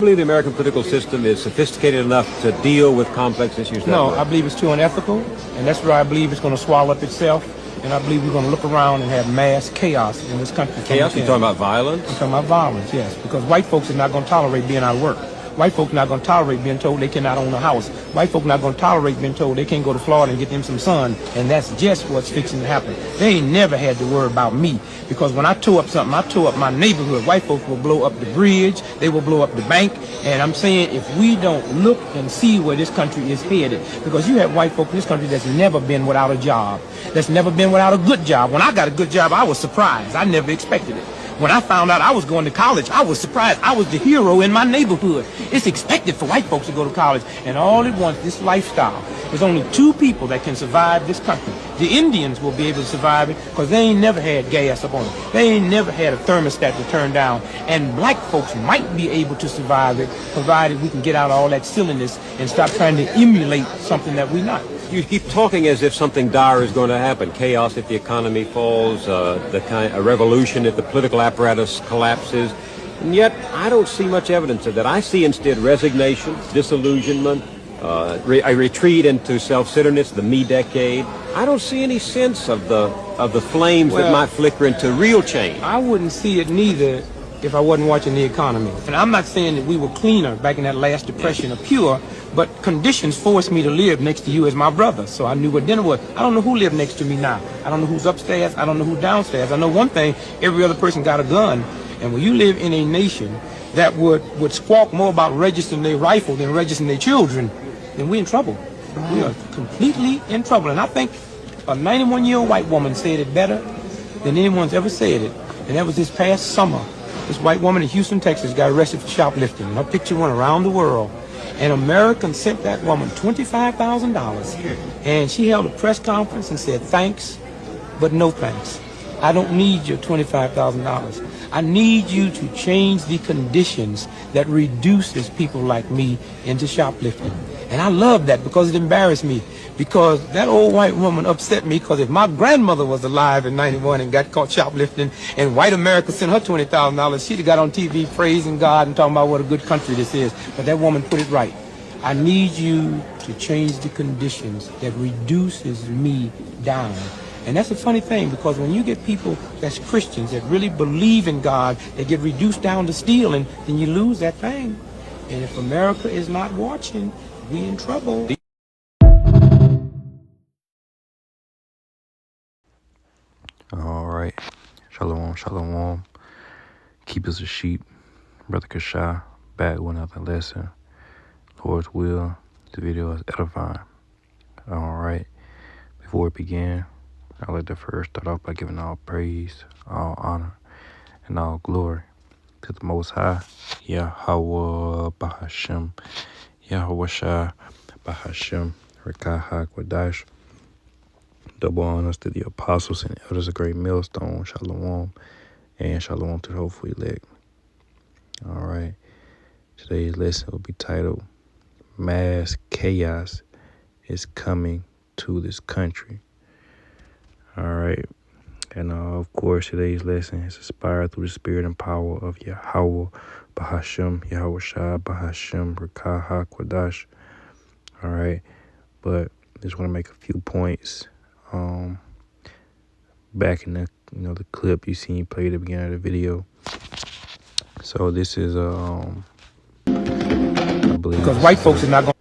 believe the American political system is sophisticated enough to deal with complex issues that No, way? I believe it's too unethical, and that's where I believe it's going to swallow up itself. And I believe we're going to look around and have mass chaos in this country. Chaos? You're talking about violence? I'm talking about violence, yes, because white folks are not going to tolerate being out of work. White folks not going to tolerate being told they cannot own a house. White folks not going to tolerate being told they can't go to Florida and get them some sun. And that's just what's fixing to happen. They ain't never had to worry about me, because when I tore up something, I tore up my neighborhood. White folks will blow up the bridge. They will blow up the bank. And I'm saying, if we don't look and see where this country is headed, because you have white folks in this country that's never been without a job, that's never been without a good job. When I got a good job, I was surprised. I never expected it. When I found out I was going to college, I was surprised. I was the hero in my neighborhood. It's expected for white folks to go to college, and all it wants, this lifestyle. There's only two people that can survive this country. The Indians will be able to survive it because they ain't never had gas up on them. They ain't never had a thermostat to turn down. And black folks might be able to survive it, provided we can get out all that silliness and stop trying to emulate something that we're not. You keep talking as if something dire is going to happen. Chaos if the economy falls, a revolution if the political apparatus collapses. And yet, I don't see much evidence of that. I see instead resignation, disillusionment, a retreat into self-centeredness, the me decade. I don't see any sense of the flames that might flicker into real change. I wouldn't see it neither if I wasn't watching the economy. And I'm not saying that we were cleaner back in that last depression or pure, but conditions forced me to live next to you as my brother, so I knew what dinner was. I don't know who lived next to me now. I don't know who's upstairs. I don't know who's downstairs. I know one thing, every other person got a gun. And when you live in a nation that would squawk more about registering their rifle than registering their children, then we're in trouble. We are completely in trouble. And I think a 91-year-old white woman said it better than anyone's ever said it. And that was this past summer. This white woman in Houston, Texas got arrested for shoplifting. Her picture went around the world. And Americans sent that woman $25,000. And she held a press conference and said, thanks, but no thanks. I don't need your $25,000. I need you to change the conditions that reduces people like me into shoplifting. And I love that because it embarrassed me. Because that old white woman upset me, because if my grandmother was alive in 91 and got caught shoplifting and white America sent her $20,000, she'd have got on TV praising God and talking about what a good country this is. But that woman put it right. I need you to change the conditions that reduces me down. And that's a funny thing, because when you get people that's Christians that really believe in God, they get reduced down to stealing, then you lose that thing. And if America is not watching, we in trouble. All right. Shalom, shalom. Keepers of sheep. Brother Kashah back with another lesson. Lord's will. The video is edifying. All right. Before we begin, I'd like to first start off by giving all praise, all honor, and all glory to the Most High, Yahweh Bahashem, Yahweh Shah Bahashem, Rekah HaKodash. Double honors to the apostles and elders of Great Millstone, Shalom, and Shalom to the hopeful elect. All right. Today's lesson will be titled, Mass Chaos is Coming to This Country. All right. And of course, today's lesson is inspired through the spirit and power of Yahweh Bahashem, Yahweh Shah Bahashem, Rekah HaKodash. All right. But I just want to make a few points. Back in the the clip you seen played at the beginning of the video. So this is I believe Because white folks are not going.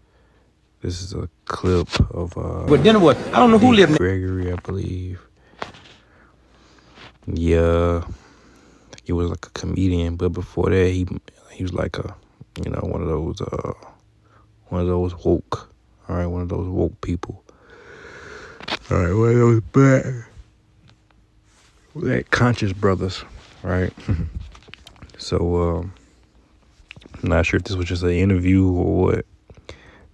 This is a clip of But dinner was. I don't know who lived. Gregory, I believe. Yeah, he was like a comedian, but before that he was like a one of those woke. All right, one of those woke people. All right, one of those black conscious brothers, right? So I'm not sure if this was just an interview or what,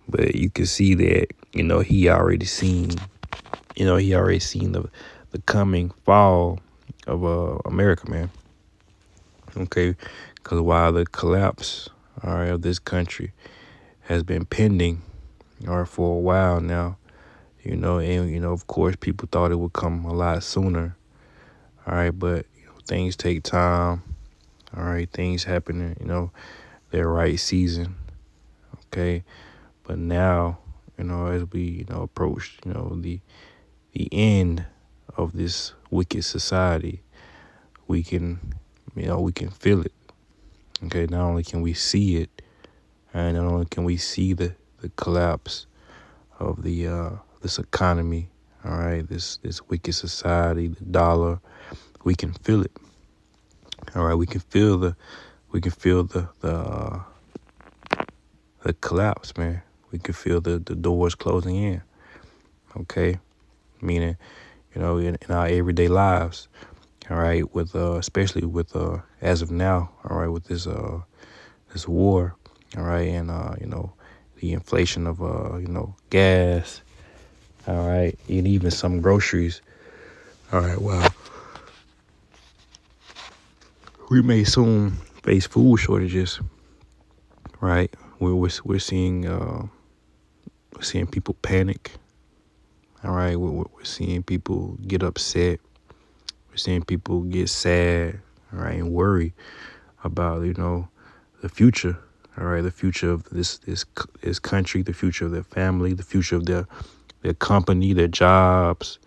but you can see that he already seen the coming fall of America, man. Okay, because while the collapse, all right, of this country has been pending, for a while now, and of course people thought it would come a lot sooner, all right, but things take time, all right, things happen, their right season. Okay, but now, as we approach the end of this wicked society, we can feel it. Okay, not only can we see it, and not only can we see the collapse of this economy, all right, this wicked society, the dollar, we can feel it. All right, we can feel the collapse, man. We can feel the doors closing in. Okay, meaning, in our everyday lives. All right, with especially with as of now, all right, with this war, all right, and the inflation of gas, all right, and even some groceries. All right, well, we may soon face food shortages, right? We're seeing people panic. All right, we're seeing people get upset. We're seeing people get sad, all right, and worry about the future. All right, the future of this country, the future of their family, the future of their company, their jobs.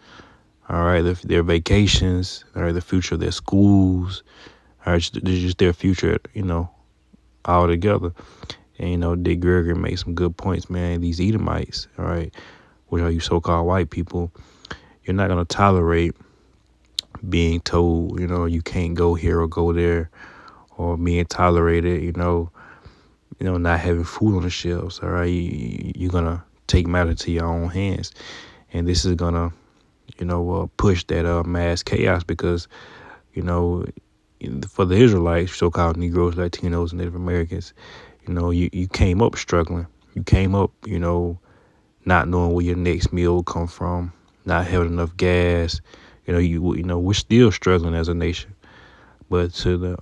All right, their vacations. All right, the future of their schools. All right, just their future, all together. And Dick Gregory made some good points, man. These Edomites, all right, which are you so-called white people, you're not gonna tolerate being told, you can't go here or go there, or being tolerated, not having food on the shelves. All right, you're gonna take matters to your own hands, and this is gonna, push that mass chaos because, for the Israelites, so-called Negroes, Latinos, and Native Americans, you came up struggling. You came up, not knowing where your next meal will come from, not having enough gas. We're still struggling as a nation, but to the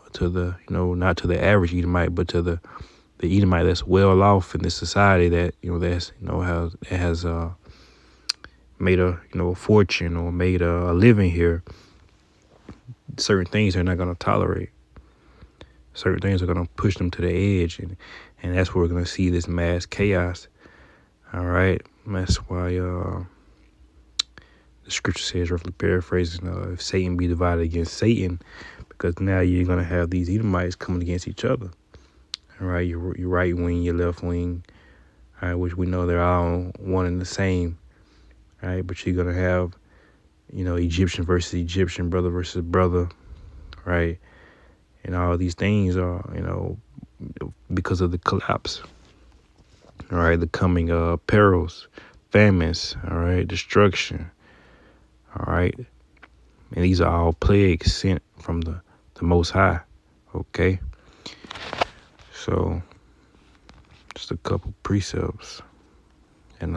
not to the average Edomite, but to the Edomite that's well off in this society that has made a fortune or made a living here. Certain things they're not going to tolerate. Certain things are going to push them to the edge, and that's where we're going to see this mass chaos. All right, that's why the scripture says, roughly paraphrasing, if Satan be divided against Satan, because now you're going to have these Edomites coming against each other. All right, your right wing, your left wing, all right, which we know they're all one and the same. All right, but you're going to have, Egyptian versus Egyptian, brother versus brother, right? And all these things are, because of the collapse. All right, the coming perils, famines, all right, destruction. All right, and these are all plagues sent from the Most High. Okay, so just a couple precepts, and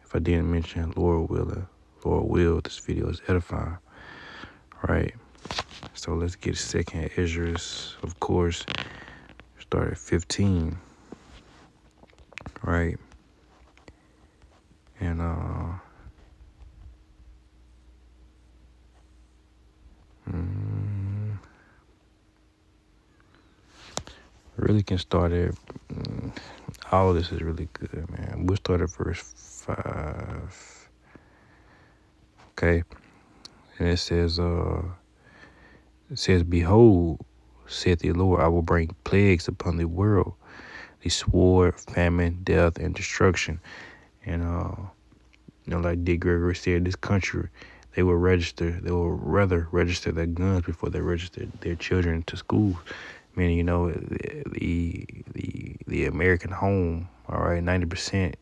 if I didn't mention, Lord will, this video is edifying. All right, so let's get second Esdras, of course, start at 15. Right, and really can start at all of this is really good, man. We'll start at verse 5. Okay, and it says, "Behold, saith the Lord, I will bring plagues upon the world, the sword, famine, death, and destruction." And like Dick Gregory said, this country, they will rather register their guns before they register their children to school. Meaning, the American home, all right, 90%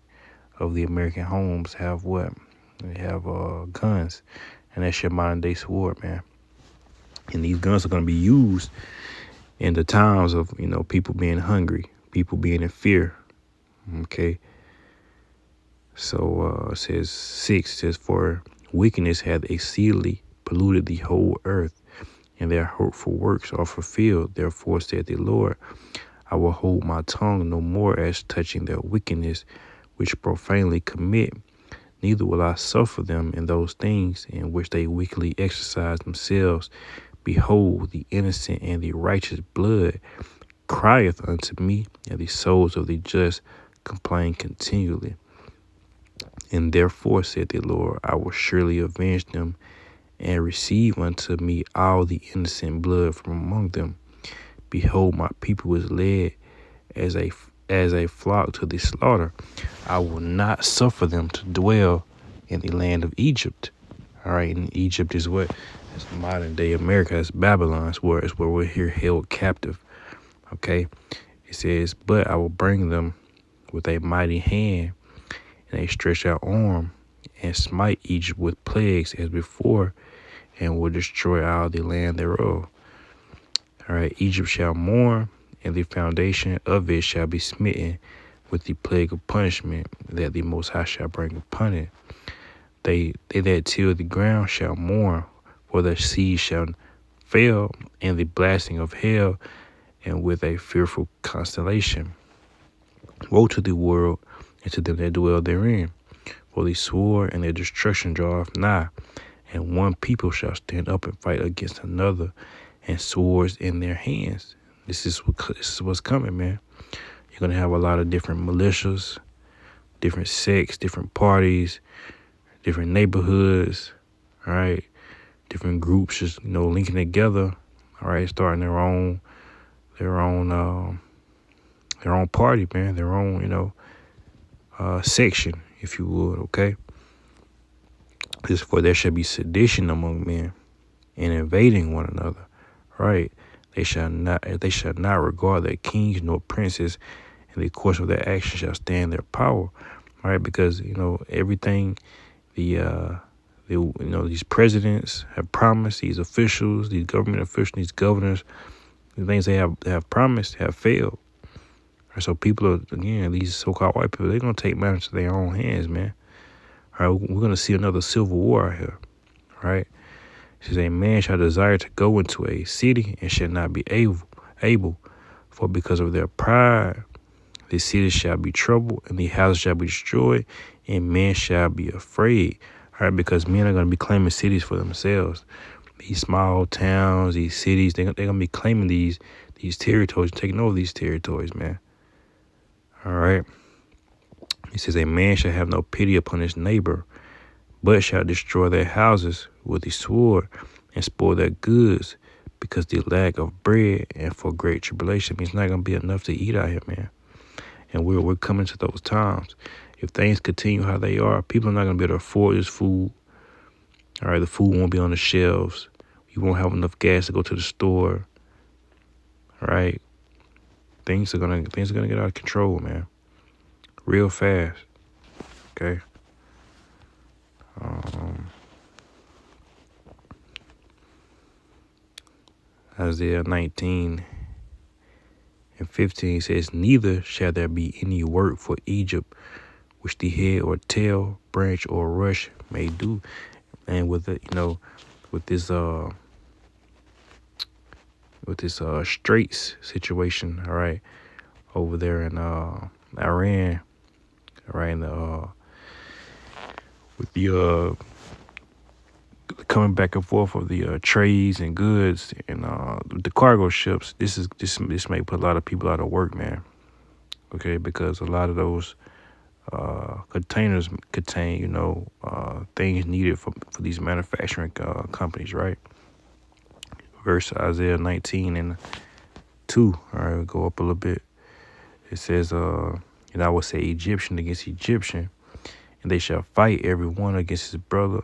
of the American homes have what? They have guns, and that's your modern day sword, man. And these guns are going to be used in the times of, people being hungry, people being in fear. Okay. So it says 6 says, "For wickedness hath exceedingly polluted the whole earth, and their hurtful works are fulfilled. Therefore saith the Lord, I will hold my tongue no more as touching their wickedness, which profanely commit. Neither will I suffer them in those things in which they wickedly exercise themselves, Behold, the innocent and the righteous blood crieth unto me, and the souls of the just complain continually. And therefore, said the Lord, I will surely avenge them, and receive unto me all the innocent blood from among them. Behold, my people is led as a flock to the slaughter. I will not suffer them to dwell in the land of Egypt. All right, and Egypt is what? It's modern day America. It's Babylon. It's where we're here held captive. Okay, it says, but I will bring them with a mighty hand and a stretched out arm, and smite Egypt with plagues as before, and will destroy all the land thereof. All right, Egypt shall mourn, and the foundation of it shall be smitten with the plague of punishment that the Most High shall bring upon it. They that till the ground shall mourn, for the seed shall fail, and the blasting of hell, and with a fearful constellation. Woe to the world, and to them that dwell therein, for the sword and their destruction draweth nigh, and one people shall stand up and fight against another, and swords in their hands. This is what's coming, man. You're gonna have a lot of different militias, different sects, different parties, different neighborhoods, all right, different groups just linking together, all right, starting their own party, man, their own section, if you would, okay. This for there shall be sedition among men, and invading one another, right? They shall not regard their kings nor princes, and the course of their action shall stand their power, right? Because everything these presidents have promised, these officials, these government officials, these governors, the things they have promised have failed. So people these so-called white people, they're gonna take matters to their own hands, man. All right, we're gonna see another civil war out here, right? It says, a man shall desire to go into a city and shall not be able, for because of their pride, the city shall be troubled, and the houses shall be destroyed, and men shall be afraid. All right, because men are going to be claiming cities for themselves. These small towns, these cities, they're going to be claiming these territories, taking over these territories, man. All right. It says, a man shall have no pity upon his neighbor, but shall destroy their houses with the sword and spoil their goods, because the lack of bread and for great tribulation means not going to be enough to eat out here, man. And we're coming to those times. If things continue how they are, people are not going to be able to afford this food. All right, the food won't be on the shelves. You won't have enough gas to go to the store. All right, things are gonna get out of control, man, real fast. Okay. Isaiah 19:15 says, neither shall there be any work for Egypt, which the head or tail, branch or rush may do. And with this Straits situation, all right, over there in Iran, all right, and with the coming back and forth of the trades and goods and the cargo ships, this may put a lot of people out of work, man. Okay, because a lot of those containers contain, things needed for these manufacturing companies, right? Verse Isaiah 19:2. All right, we'll go up a little bit. It says, and I will say Egyptian against Egyptian, and they shall fight every one against his brother,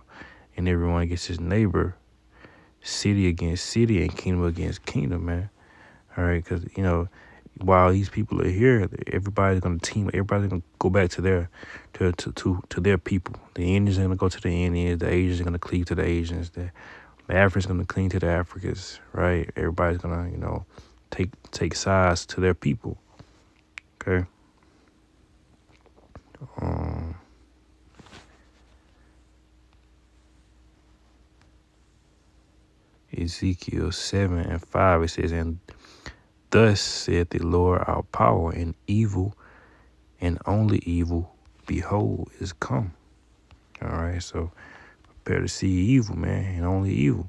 and everyone against his neighbor, city against city, and kingdom against kingdom, man. All right, because while these people are here, everybody's gonna team. Everybody's gonna go back to their people. The Indians are gonna go to the Indians. The Asians are gonna cleave to the Asians. The Africans are gonna cleave to the Africans. Right? Everybody's gonna take sides to their people. Okay. Ezekiel 7:5, it says, and thus saith the Lord our power, and evil, and only evil, behold, is come. All right, so prepare to see evil, man, and only evil.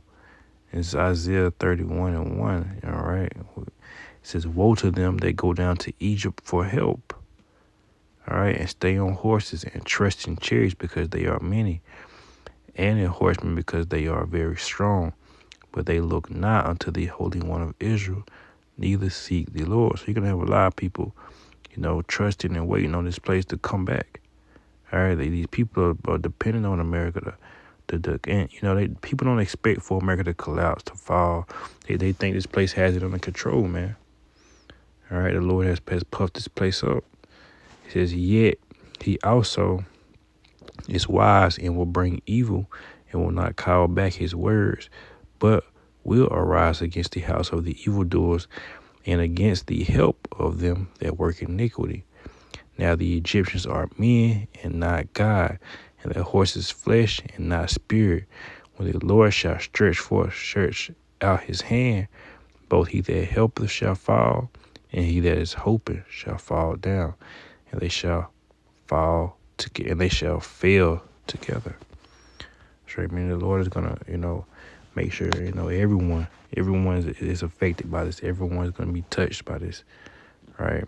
It's Isaiah 31:1. All right. It says, "Woe to them that go down to Egypt for help. All right, and stay on horses and trust in chariots because they are many, and in horsemen because they are very strong. But they look not unto the Holy One of Israel, neither seek the Lord." So you're gonna have a lot of people, trusting and waiting on this place to come back. All right, these people are depending on America and people don't expect for America to collapse, to fall. They think this place has it under control, man. All right, the Lord has puffed this place up. It says, "Yet he also is wise and will bring evil and will not call back his words, but will arise against the house of the evildoers and against the help of them that work iniquity. Now the Egyptians are men and not God, and their horses flesh and not spirit. When the Lord shall stretch out his hand, both he that helpeth shall fall, and he that is hoping shall fall down, and they shall fall together, and they shall fail together." So I mean, the Lord is gonna, make sure everyone is affected by this. Everyone's gonna be touched by this, right?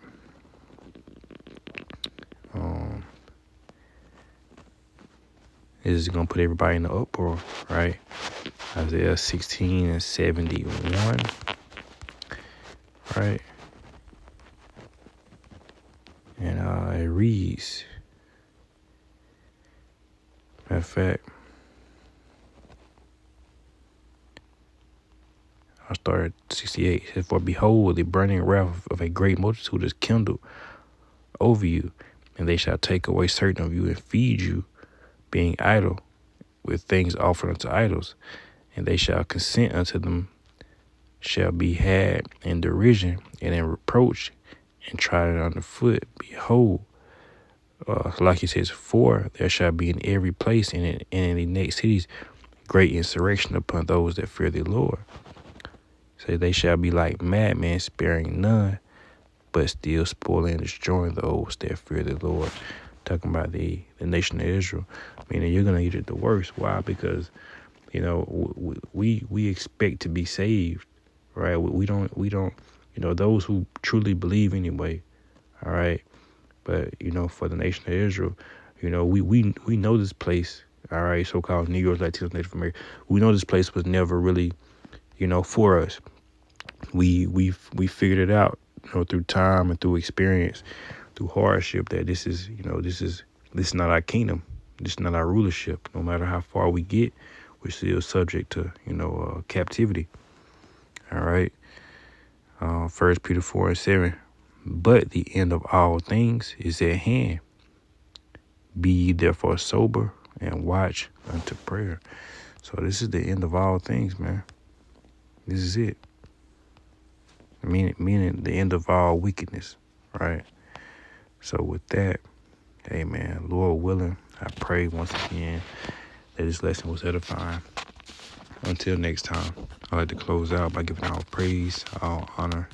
This is gonna put everybody in the uproar, right? Isaiah 16:71, right? And it reads, matter of fact, I started at 68. It says, "For behold, the burning wrath of a great multitude is kindled over you, and they shall take away certain of you and feed you, being idle, with things offered unto idols, and they shall consent unto them, shall be had in derision and in reproach, and trodden under foot. Behold," like he says, "for there shall be in every place and in the next cities great insurrection upon those that fear the Lord. Say they shall be like madmen, sparing none, but still spoiling and destroying those that fear the Lord." Talking about the nation of Israel, meaning you're gonna eat it the worst. Why? Because we expect to be saved, right? We don't those who truly believe anyway. All right, but for the nation of Israel, we know this place. All right, so-called New York Latinos, Native American. We know this place was never really, for us. We figured it out, through time and through experience, through hardship, that this is not our kingdom. This is not our rulership. No matter how far we get, we're still subject to, captivity. All right. 1 Peter 4:7. "But the end of all things is at hand. Be ye therefore sober and watch unto prayer." So this is the end of all things, man. This is it. Meaning the end of all wickedness, right? So with that, hey man, Lord willing, I pray once again that this lesson was edifying. Until next time, I'd like to close out by giving all praise, all honor,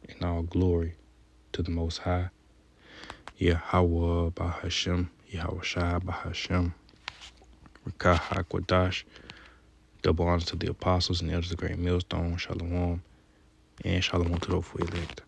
and all glory to the Most High, Yahweh Bahashem, Yahweh Shai Bahashem, Rakah HaKodash. Double honors to the apostles and elders of the great millstone. Shalom. And shalom to the elect.